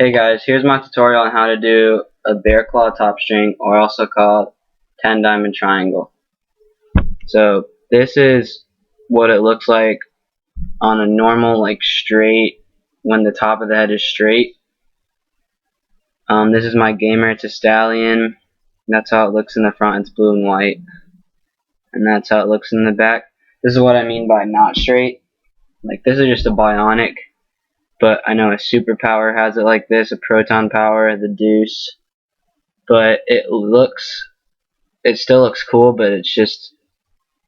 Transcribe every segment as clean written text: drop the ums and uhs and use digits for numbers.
Hey guys, here's my tutorial on how to do a bear claw top string, or also called 10 diamond triangle. So this is what it looks like on a normal, like, straight, when the top of the head is straight. This is my gamer, it's a stallion. That's how it looks in the front, it's blue and white. And that's how it looks in the back. This is what I mean by not straight. Like, this is just a bionic. But I know a superpower has it like this, a proton power, the deuce. But it still looks cool, but it's just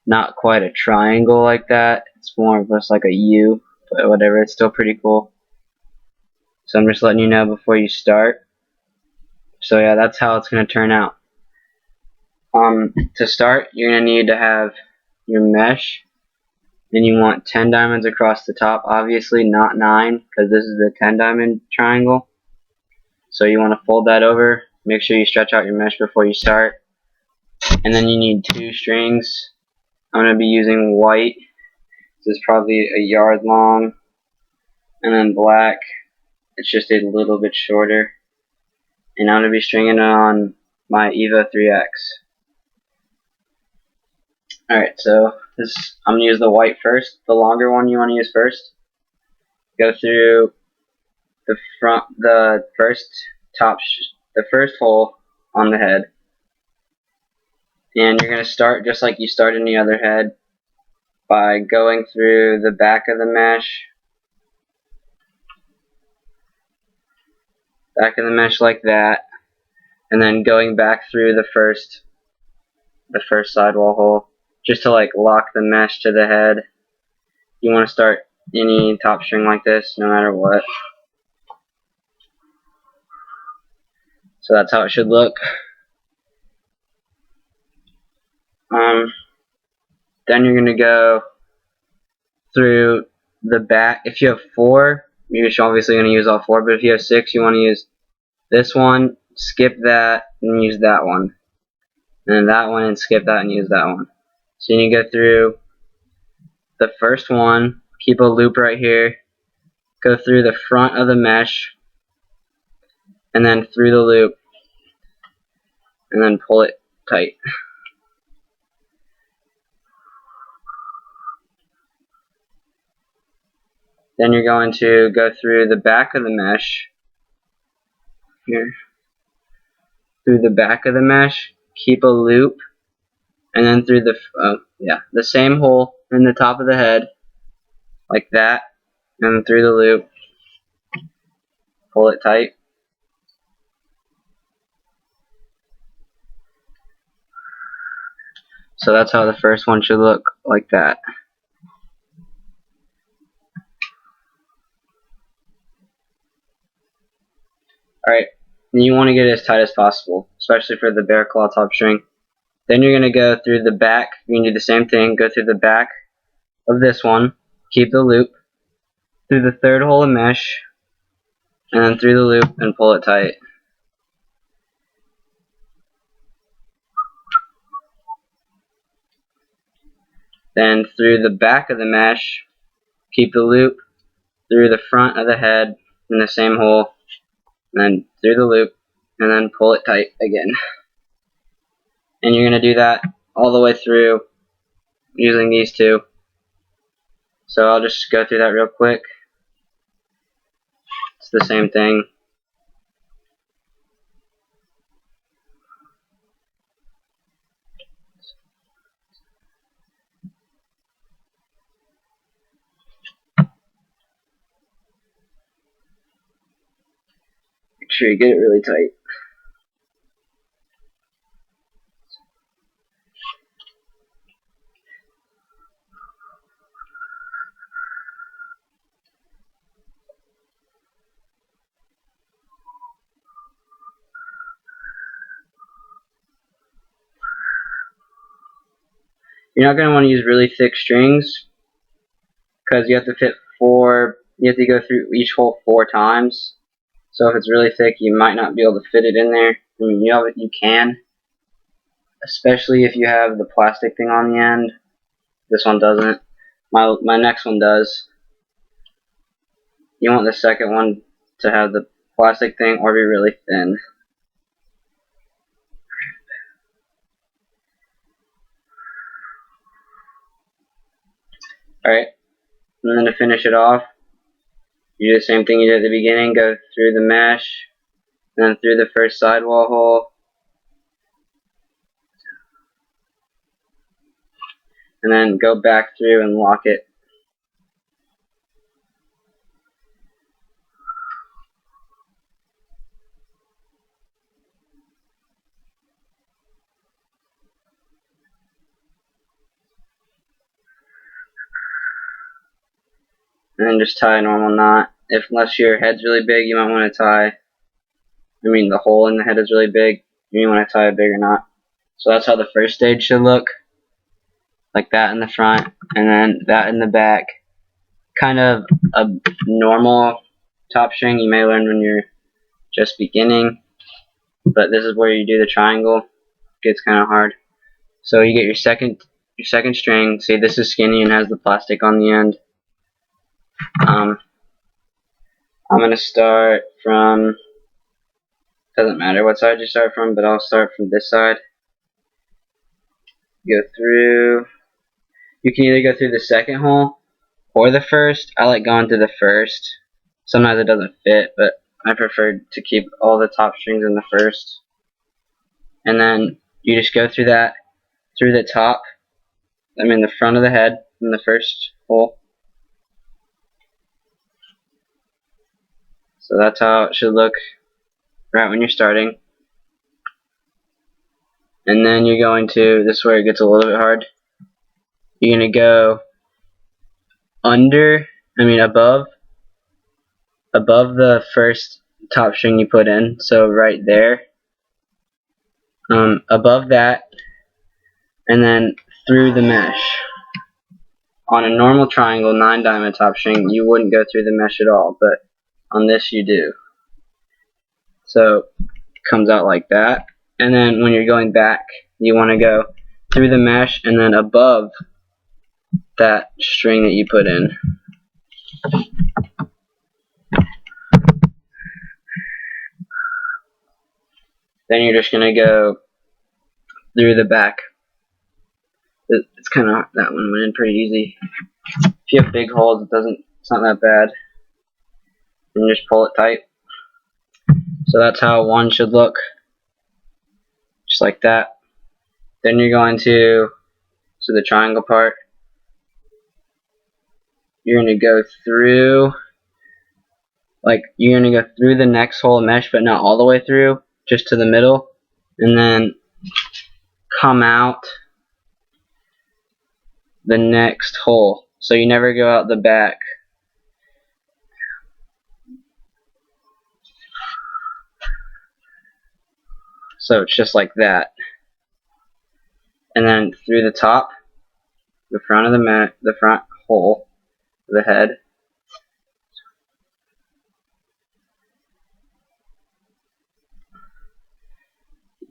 not quite a triangle like that. It's more of just like a U, but whatever, it's still pretty cool. So I'm just letting you know before you start. So yeah, that's how it's going to turn out. To start, you're going to need to have your mesh. Then you want 10 diamonds across the top, obviously not 9, because this is the 10 diamond triangle. So you want to fold that over, make sure you stretch out your mesh before you start. And then you need 2 strings. I'm going to be using white, this is probably a yard long, and then black, it's just a little bit shorter. And I'm going to be stringing it on my Evo 3X. Alright, so I'm going to use the white first, the longer one you want to use first. Go through the first hole on the head. And you're going to start just like you start in the other head by going through the back of the mesh. Back of the mesh like that. And then going back through the first sidewall hole, just to like lock the mesh to the head. You want to start any top string like this, no matter what. So that's how it should look. Then you're going to go through the back. If you have 4, you're obviously going to use all 4, but if you have 6, you want to use this one, skip that, and use that one. And then that one, and skip that and use that one. So you go through the first one, keep a loop right here, go through the front of the mesh, and then through the loop, and then pull it tight. Then you're going to go through the back of the mesh, here, through the back of the mesh, keep a loop, and then through the same hole in the top of the head, like that, and then through the loop, pull it tight. So that's how the first one should look, like that. Alright, and you want to get it as tight as possible, especially for the bear claw top string. Then you're going to go through the back, you can do the same thing, go through the back of this one, keep the loop, through the third hole of mesh, and then through the loop and pull it tight. Then through the back of the mesh, keep the loop, through the front of the head in the same hole, and then through the loop, and then pull it tight again. And you're going to do that all the way through using these 2. So I'll just go through that real quick. It's the same thing. Make sure you get it really tight. You're not going to want to use really thick strings because you have to fit 4, you have to go through each hole 4 times. So if it's really thick, you might not be able to fit it in there. I mean, you can, especially if you have the plastic thing on the end. This one doesn't. My next one does. You want the second one to have the plastic thing or be really thin. Alright, and then to finish it off, you do the same thing you did at the beginning, go through the mesh, then through the first sidewall hole, and then go back through and lock it. And then just tie a normal knot. Unless your head's really big, you might want to tie, the hole in the head is really big, you want to tie a bigger knot. So that's how the first stage should look. Like that in the front, and then that in the back. Kind of a normal top string you may learn when you're just beginning, but this is where you do the triangle. It gets kind of hard. So you get your second string. See, this is skinny and has the plastic on the end. I'm gonna start from, doesn't matter what side you start from, but I'll start from this side. Go through. You can either go through the second hole or the first. I like going through the first. Sometimes it doesn't fit, but I prefer to keep all the top strings in the first. And then you just go through that, through the top, the front of the head in the first hole. So that's how it should look right when you're starting. And then you're going to, this is where it gets a little bit hard. You're going to go above the first top string you put in, so right there. Above that, and then through the mesh. On a normal triangle 9 diamond top string, you wouldn't go through the mesh at all, but on this you do. So it comes out like that. And then when you're going back, you want to go through the mesh and then above that string that you put in. Then you're just going to go through the back. It's kind of, that one went in pretty easy. If you have big holes, it's not that bad. And you just pull it tight. So that's how one should look. Just like that. Then you're going to the triangle part. You're going to go through, you're going to go through the next hole of mesh, but not all the way through, just to the middle, and then come out the next hole. So you never go out the back. So it's just like that. And then through the top, the front of the front hole, the head.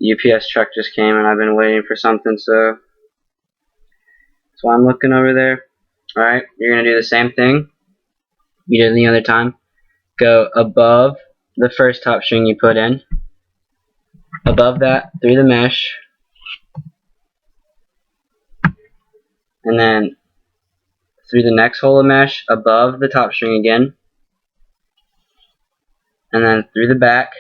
UPS truck just came and I've been waiting for something, so that's why I'm looking over there. Alright, you're going to do the same thing you did the other time. Go above the first top string you put in, above that through the mesh, and then through the next hole of mesh, above the top string again, and then through the back,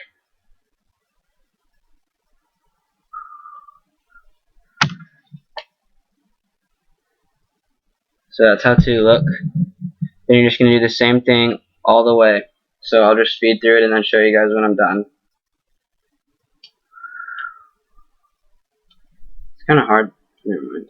so that's how two look. Then you're just going to do the same thing all the way. So I'll just speed through it and then show you guys when I'm done. It's kind of hard. Never mind.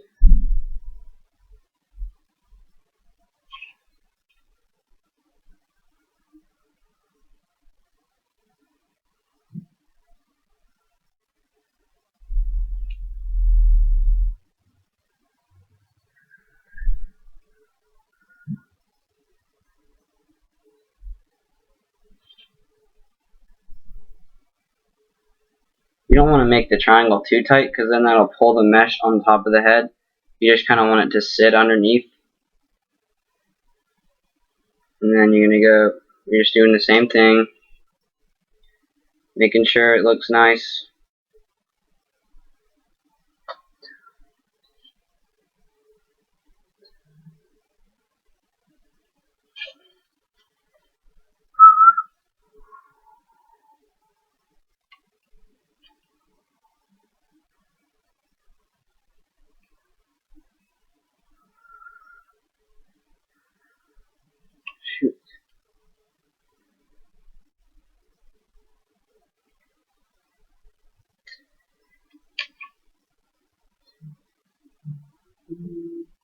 You don't want to make the triangle too tight because then that'll pull the mesh on top of the head. You just kind of want it to sit underneath. And then you're just doing the same thing making sure it looks nice. Shoot.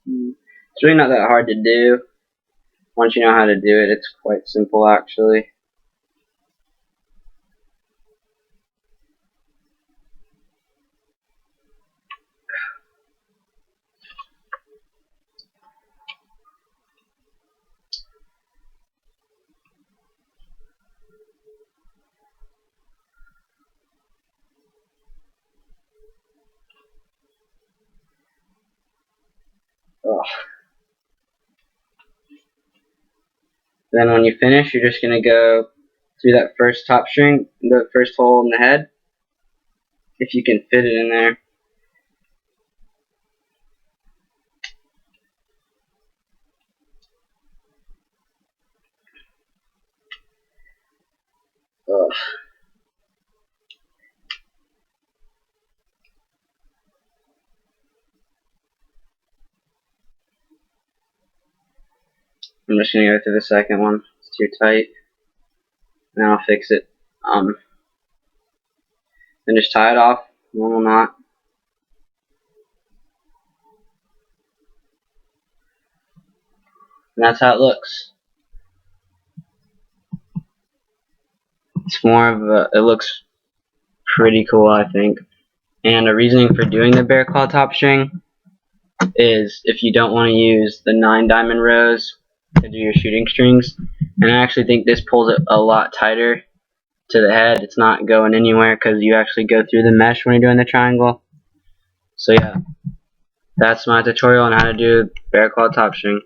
It's really not that hard to do. Once you know how to do it, it's quite simple actually. Ugh. Then when you finish, you're just going to go through that first top string, the first hole in the head, if you can fit it in there. Ugh. I'm just going to go through the second one. It's too tight. And then I'll fix it. Then just tie it off, normal knot. And that's how it looks. It's more of a, it looks pretty cool, I think. And the reasoning for doing the bear claw top string is if you don't want to use the 9 diamond rows to do your shooting strings. And I actually think this pulls it a lot tighter to the head. It's not going anywhere because you actually go through the mesh when you're doing the triangle. So yeah, that's my tutorial on how to do bear claw top string.